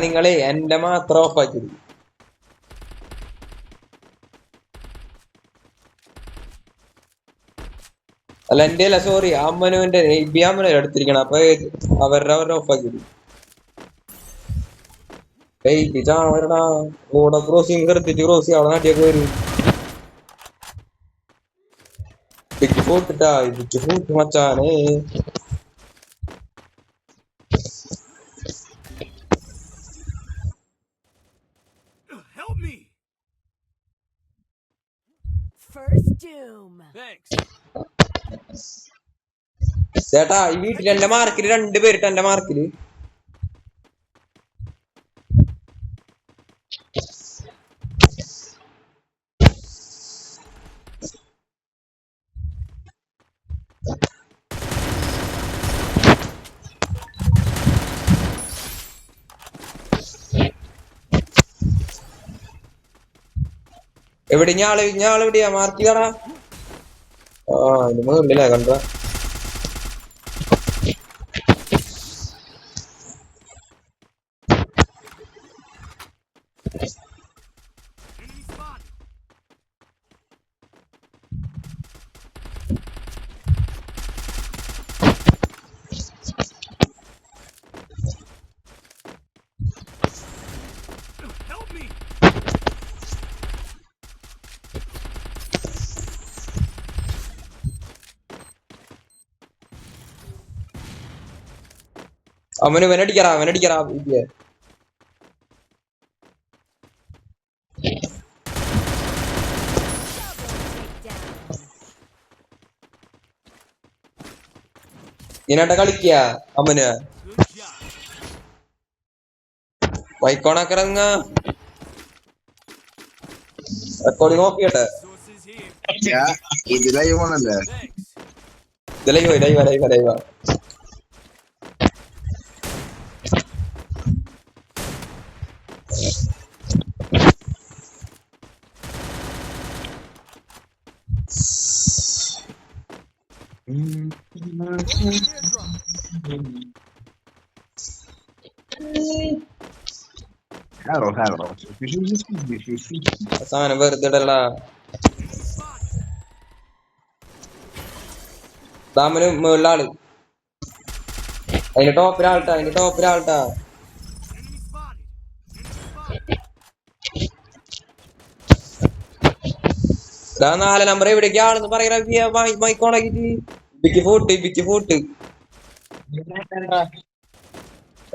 നിങ്ങളെ എന്റെ മാത്രം ഓഫാക്കി. അല്ല എന്റെ അല്ല, സോറി, അമ്മനുവിന്റെ ഇബിയാമ്മനെ എടുത്തിരിക്കണം. അപ്പൊ അവരുടെ ഓഫാക്കി. അവരടാ ഓടെ ക്രോസിങ് കെടുത്തിട്ട് ക്രോസ് അവിടെ നാട്ടിയൊക്കെ വരും. ബിഗ് ഫോട്ടിട്ടാ, ബിഗ് ഫോട്ട് മച്ചാനേ. ചേട്ടാ ഈ വീട്ടിൽ എന്റെ മാർക്കില് 2 പേരിട്ട് എന്റെ മാർക്കില്. എവിടെ ഞാളെവിടെയാ മാർക്ക് ചെയ്യടാ? അതിന് മുകളിലേ കണ്ട. അവനടിക്കറാ. ഇങ്ങനെട്ട കളിക്ക അമ്മന് വൈക്കോണക്കിറങ്ങ. റെക്കോർഡിങ് നോക്കിയട്ടെ. ഇത് ലൈവാണല്ലേ? ലൈവാ. സാധനം വെറുതെടല്ല. ദാമന് മുകളിലാള്. അതിന്റെ ടോപ്പിലാൾട്ടാ. 4 നമ്പർ എവിടേക്കാണെന്ന് പറയണ മൈക്കോണാക്കിട്ട്. ബിക്ക് ഫോട്ട്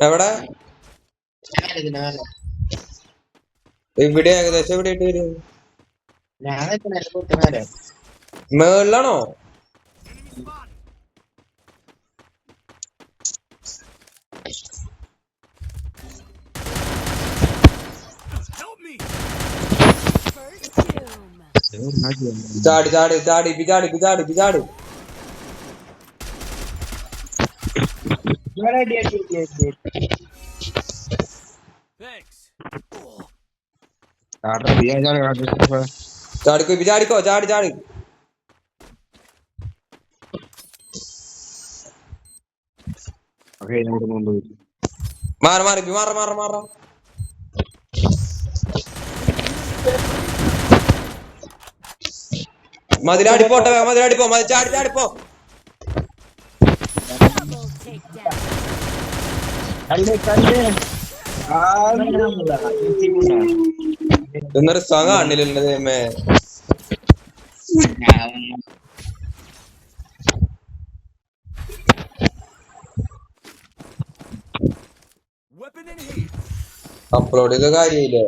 എവിടെ? ഇവിടെ ഏകദേശം എവിടെ ആയിട്ട് വരും? മേളിലാണോ? ചാടി. ചാടി. മാറ. മതിലാടിപ്പോ. ചാടിപ്പോ. എന്നൊരു സോങ് കാണില്ലല്ലേ? അപ്ലോഡ് ചെയ്ത കാര്യമില്ലേ?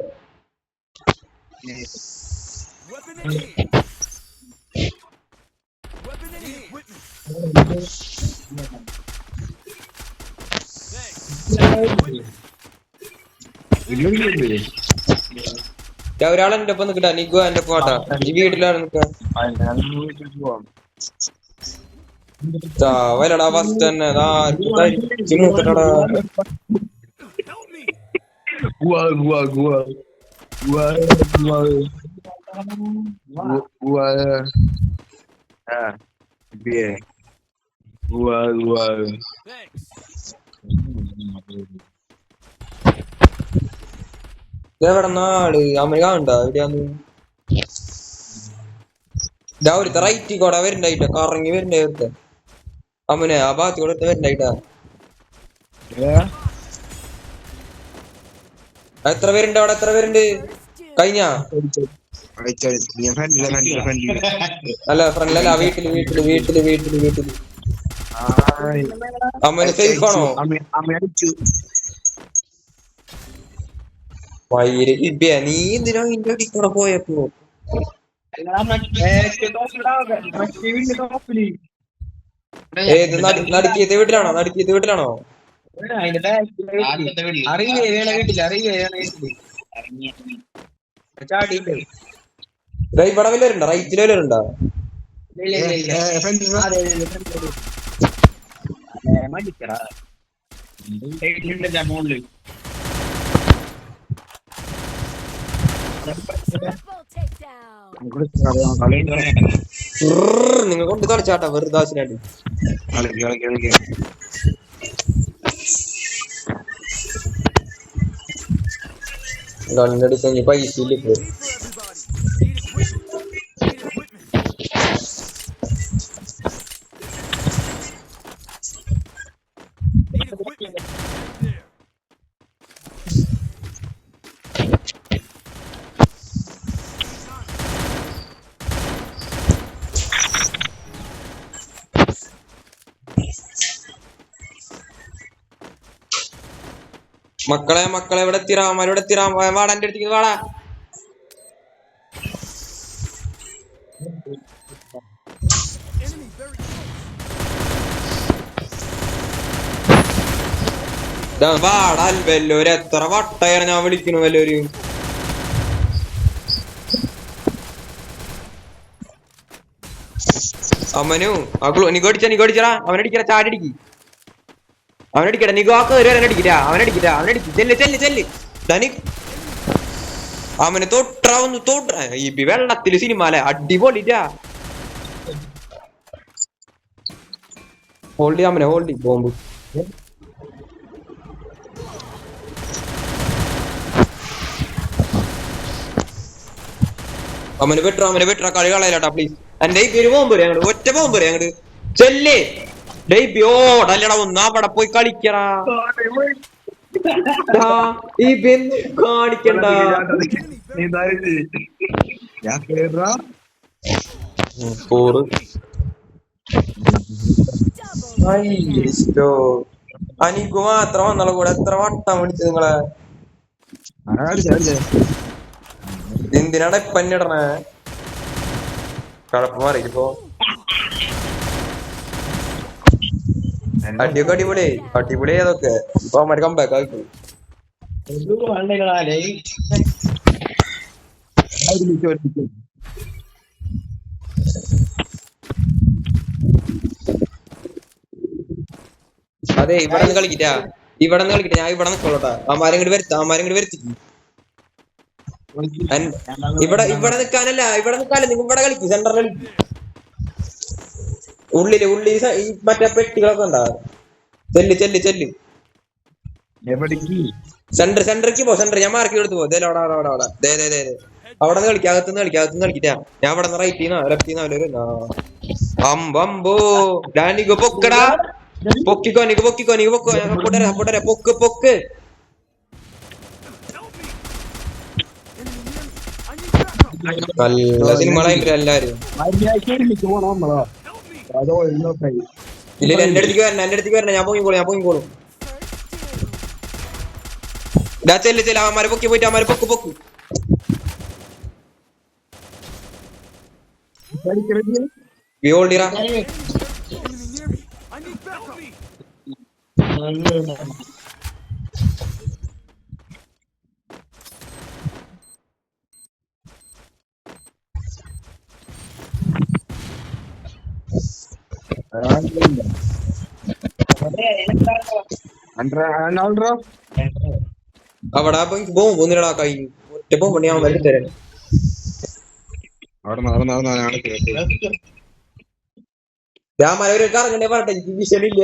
ഒരാൾ എന്റെ ഒപ്പം നിക്കട്ടാ. നിഗോ എന്റെ പോട്ടാ. ഈ വീട്ടിലാണ് വലടാ ഫസ്റ്റ് തന്നെ. മൂത്തടാ Gua. Ah, bien. Gua. ഇതെവിടെ നാട് അമേരിക്ക ഉണ്ടോ എവിടെയാന്ന് ഒരുത്ത റൈറ്റ് കൂടെ വരുന്നുണ്ടായിട്ടാ കറങ്ങി വരുന്നുണ്ടായി അമ്മനെ ആ ഭാഗത്ത് കൂടെ വരുന്നുണ്ടായിട്ടാ എത്ര പേരുണ്ട് അവിടെ എത്ര പേരുണ്ട് കഴിഞ്ഞാ അല്ല ഫ്രണ്ടിലല്ല വീട്ടില് അമ്മന് സേഫ് ആണോ വൈര് കിട്ടിയ നീ എന്തിനാ നിന്റെ അടി കൂടെ പോയപ്പോ ഏത് നടുക്കിയത് വീട്ടിലാണോ ഇവിടെ വല്ലവരുണ്ടോ റൈറ്റിൽ വല്ലവരുണ്ടോ നിങ്ങൾ കൊണ്ട് കളിച്ചാട്ടാ വെറുതാശിനായിട്ട് ഗണ്ണടിച്ച പൈസ ഇല്ല ഇപ്പൊ മക്കളെ ഇവിടെ എത്തിരാ വാടാ എന്റെ അടുത്തേക്ക് വാടാ വാടാ വല്ലോര് എത്ര വട്ടയാണ് ഞാൻ വിളിക്കണു വല്ലോര് അമ്മനു നീ അടിച്ചടാ അവനടിക്കട ചാടിടിക്ക് അവനടിക്കട നീ അവനടിക്കില്ല ചെല്ല് ധനി അവന് തൊട്ട ഈ വെള്ളത്തില് സിനിമ അടിപൊളിറ്റാ ഹോൾഡി ബോംബ് അവന് വെട്ട കളി കളയിലാട്ടാ പ്ലീസ് എന്റെ ഒരു ബോംബ് അങ്ങോട്ട് ഒറ്റ ബോംബ് അങ്ങോട്ട് ചെല്ലേ ഡേപ്പിയോടല്ലടാ ഒന്ന് അവിടെ പോയി കളിക്കടാ ഈ ബന്ധു കാണിക്കണ്ട അനിക്ക് മാത്രം വന്നുള്ള കൂടെ എത്ര വട്ടം വിളിച്ചത് നിങ്ങളെ എന്തിനാണ് പന്നിടണേ കഴപ്പ് മാറിയിപ്പോ അടിപൊളി ഏതൊക്കെ ഇപ്പൊ അവന്മാര് കമ്പാക്ക് ആക്കി അതെ ഇവിടെ നിന്ന് കളിക്കിട്ടാ ഞാൻ ഇവിടെ നിക്കോളട്ടാ അമ്മാരെ ഇങ്ങോട്ട് വരുത്തി ഇവിടെ നിക്കാനല്ല നിങ്ങൾ ഇവിടെ കളിക്കും സെന്ററിൽ കളിക്കും ഉള്ളില് ഈ മറ്റേ പെട്ടികളൊക്കെ ഉണ്ടാ ചെല്ല് സെന്ററിക്ക് സെന്റർ ഞാൻ മാർക്ക് എടുത്ത് അവിടെ നിന്ന് കളിക്കാം അകത്തുനിന്ന് കളിക്കിട്ടാ ഞാൻ അവിടെ നിന്ന് റൈറ്റിന്നോ ലെഫ്റ്റിന്നോ അമ്പോ ഡാനിക്ക് പൊക്കടാ പൊക്കിക്കോ പൊക്ക് നല്ല സിനിമകളായിട്ട് എല്ലാരും ഇല്ല എന്റെ അടുത്തേക്ക് വരണം ഞാൻ പൊങ്ങിക്കോളും ചെല്ല് അവന്മാരെ പൊക്കി പോയിട്ട് അവന്മാരെ പൊക്ക് അവിടെ അപ്പൊ ബോംബ് ഒന്നിടാ കഴിഞ്ഞു ഒറ്റ ബോംബ് ഞാൻ വരും തരാൻ ഞാൻ മലവരൊക്കെ ഇറങ്ങണ്ടേ പറഞ്ഞെ എനിക്ക് വിഷയമില്ല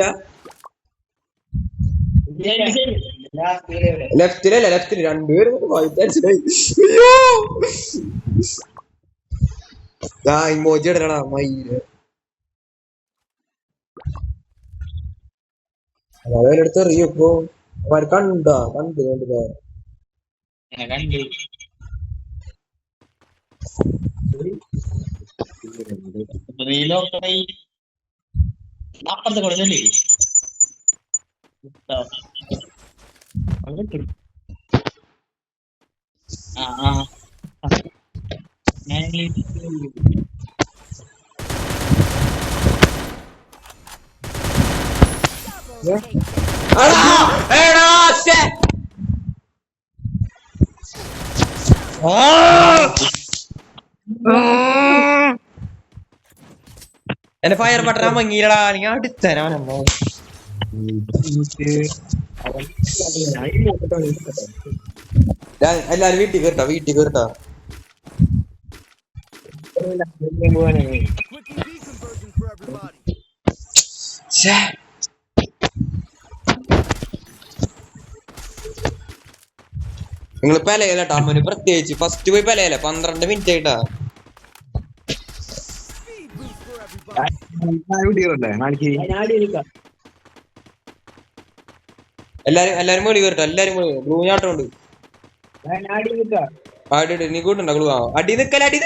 ലെഫ്റ്റിലല്ല ലെഫ്റ്റില് രണ്ടുപേരും അയ്യോ ആ ഇമോജി ഇടണടാ മയില് അവരെടുത്ത് എറിയപ്പോ അവർ കണ്ടു കണ്ടില്ല അപ്പുറത്തെ കൊടുക്കല്ലേ എന്റെ ഫയർ ബട്ടൺ മങ്ങിയില്ലടാ ഞാൻ അടുത്തരാനമ്മോ എല്ലാരും വീട്ടിൽ കേട്ടാ നിങ്ങൾ പെലയല്ലട്ടാ അമ്മന് പ്രത്യേകിച്ച് ഫസ്റ്റ് പോയി പെലയല്ല 12 മിനിറ്റ് ആയിട്ടാ എല്ലാരും മേളി കേട്ടോ എല്ലാരും ഗ്ലൂ ഞാട്ടുണ്ട് അടി നീ കൂട്ടുണ്ടോ ഗ്ലൂ അടി നിക്കല്ല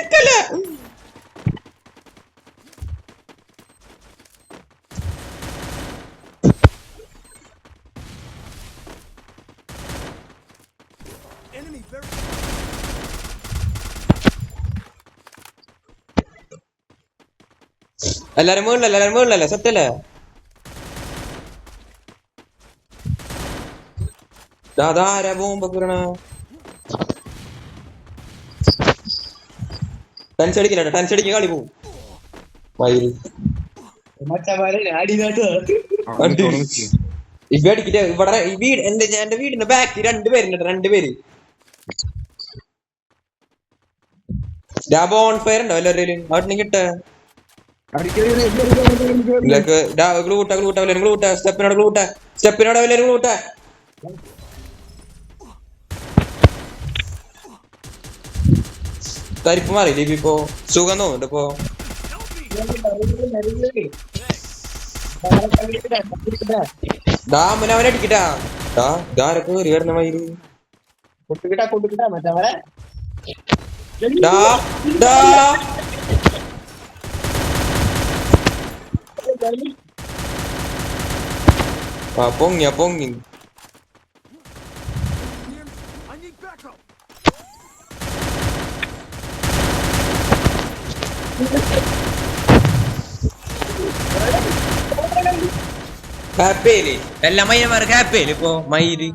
എല്ലാരും മേളിലല്ല സത്യല്ലേ ആരാ ബോംബൊക്കെ ഇടണ ടെൻസ് അടിക്കുക കളി പോവും മയില് ഇവ അടിക്കിട്ട് ഇവിടെ ഈ വീട് എന്റെ വീടിന്റെ ബാക്കിൽ രണ്ടുപേര് ബോൺ ഫയർ ഉണ്ടോ എല്ലാവരും അവിടെ കിട്ട സ്റ്റെപ്പിനോട് എല്ലാവരും ഗ്ലൂട്ട തരിപ്പ് മാറിയില്ലേ ഇപ്പൊ സുഖം തോന്നുന്നുണ്ട് ഇപ്പൊ അവനെ അടിക്കട്ടാ ഇതാരൊക്കെ കയറി വരുന്ന മയില് പൊങ്ങി ഹാപ്പിയില്ലേ എല്ലാ മയിലന്മാർക്ക് ഹാപ്പിയില്ലേ ഇപ്പൊ മയില്